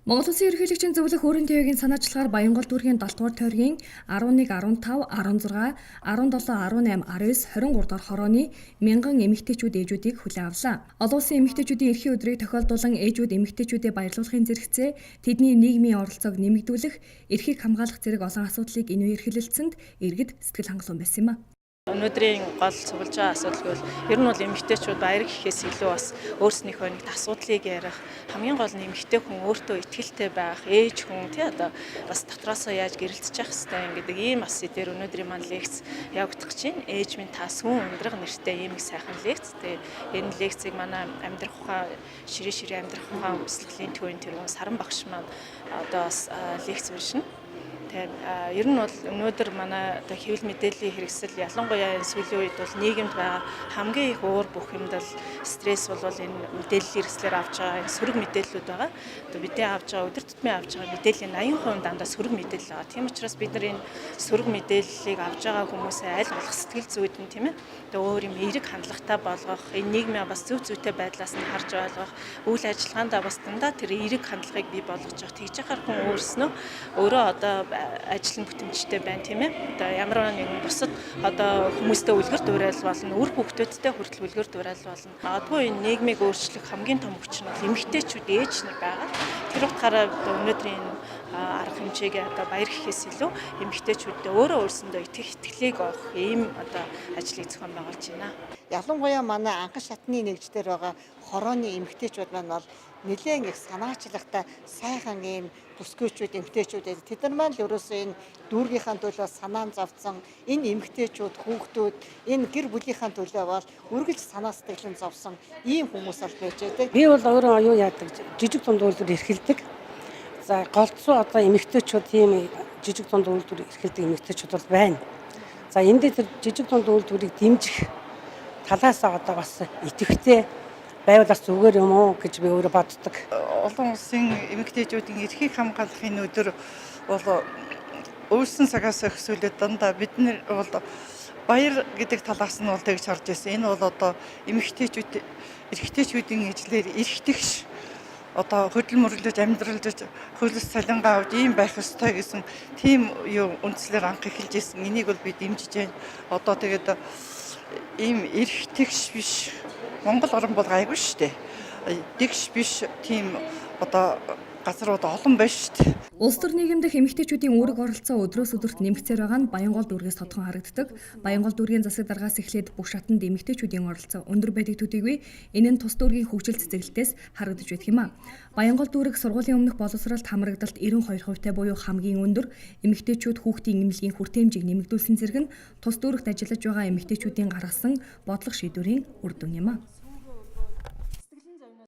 Монгол Улсын ерөнхийлөгчийн зөвлөх өөрийн төвийн санаачлагаар Баянгол дүүргийн 70 дугаар тойргийн 11, 15, 16, 17, 18, 19, 23 дахь хорооны мянган эмэгтэйчүүд ээжүүдийг хүлээн авлаа. Олон улсын эмэгтэйчүүдийн эрхийн өдрийг тохиолдуулан ээжүүд эмэгтэйчүүдэд баярлуулахын зэрэгцээ тэдний нийгмийн оролцоог нэмэгдүүлэх, эрхийг хамгаалах зэрэг олон асуудлыг энэ үеэр хэлэлцсэнд иргэд сэтгэл хангалуун байсан юм а. Өнөөдрийн гол цуглаж байгаа асуудал гэвэл ер нь бол эмэгтэйчүүд баяр гэхээс илүү бас өөрснийхөө нэг асуудлыг ярих, хамгийн гол нь эмэгтэй хүн өөртөө итгэлтэй байх, ээж хүн тий одоо бас дотроосоо яаж гэрэлтэж явах хэрэгтэй гэдэг ийм бас дээр өнөөдрийн маань лекц явагдах чинь ээж минь та сүүн ундраг нэртэй ийм их сайхан лекц. Тэгээ энэ лекцийг манай амьдрах ухаан ширээ амьдрах ухаан өмсгөлийн төвийн тэрүүн Саран багш маань одоо бас лекц уншина. Ер нь бол өнөөдөр манай одоо хэвлэл мэдээллийн хэрэгсэл ялангуяа энэ сүүлийн үед бол нийгэмд байгаа хамгийн их уур бүх юмд л стресс бол энэ мэдээллийн хэрэгслээр авч байгаа энэ сөрөг мэдээллүүд байгаа. Одоо бидний авч байгаа өдөр тутмын авч байгаа мэдээллийн 80% дандаа сөрөг мэдээлэл байгаа. Тийм учраас бид нар энэ сөрөг мэдээллийг авч байгаа хүмүүсээ аль болох сэтгэл зүйд нь тийм ээ. Одоо өөр юм эерэг хандлагатай болгох, энэ нийгмийн бас зөв зүйтэй байдлаас нь харж ойлгох, үйл ажиллагаандаа бас дандаа тэр эерэг хандлагыг бий болгож явах. Тэгж яхаар хүн өөрөө одоо ажил нь бүтэмжтэй байна тийм ээ. Одоо ямар нэгэн бусад одоо хүмүүстэй үлгэр дуурайл болно, үр хүүхдүүдтэй хүртэл үлгэр дуурайл болно. Магадгүй энэ нийгмийг өөрчлөх хамгийн том хүч нь эмэгтэйчүүд ээж нар байгаа. Тэр утгаараа өнөөдрийн арга хэмжээгээ одоо баяр гэхээс илүү эмэгтэйчүүдээ өөрөө өөрсөндөө итгэлийг олох ийм одоо ажлыг зохион байгуулж байна. Ялангуяа манай анхан шатны нэгждэр байгаа хорооны эмэгтэйчүүд маань бол нэлээд их санаачлагтай сайхан ийм бүсгүйчүүд эмэгтэйчүүд тэд нар маань л ерөөсөө энэ дүүргийнхаа төлөө санаан зовцсон энэ эмэгтэйчүүд хүүхдүүд энэ гэр бүлийнхаа төлөө бол үргэлж санаа сэтгэлэн зовсон ийм хүмүүс бол байж байдаг. Би бол өөрөө юу яадаг жижиг дунд үйлдвэр эрхэлдэг. За голцоо одоо эмэгтэйчүүд тийм жижиг дунд үйлдвэр эрхэлдэг эмэгтэйчүүд бол байна. За энэ дээр жижиг дунд үйлдвэрийг дэмжих талаас одоо бас идэвхтэй байвал бас зүгээр юм уу гэж би өөрөө боддог. Олон улсын эмэгтэйчүүдийн эрхийг хамгаалахын өдөр бол өөрсөн цагаас эхлээд дандаа бид нар бол баяр гэдэг талаас нь бол тэгж харж байсан. Энэ бол одоо эрэгтэйчүүдийн ижлэр эрхтгш одоо хөдөл мөрлөж амьдралж хөлс цалингаа авч ийм байх ёстой гэсэн тийм юу үндслээр анх эхэлж ирсэн. Энийг бол би дэмжиж байна. Одоо тэгээд ийм эрхтгш биш Монгол орн бол гайгүй шүү дээ. Тэгш биш тийм одоо газрууд олон байна шүү дээ. Улс төр нийгэм дэх эмэгтэйчүүдийн үүрэг оролцоо өдрөөс өдөрт нэмэгцээр байгаа нь Баянгол дүүргээс тодхон харагддаг. Баянгол дүүргийн засаг даргаас эхлээд бүх шатанд эмэгтэйчүүдийн оролцоо өндөр байдаг төдийгүй энэ нь тус дүүргийн хөгжил цэцэглэлтээс харагдаж байдаг юм а. Баянгол дүүрэг сургуулийн өмнөх боловсролт хамрагдалт 92% буюу хамгийн өндөр, эмэгтэйчүүд хүүхдийн эмнэлгийн хүртээмжийг нэмэгдүүлсэн зэрэг нь тус дүүрэгт ажиллаж байгаа эмэгтэйчүүдийн гаргасан бодлого шийдвэрийн үр дүн юм а.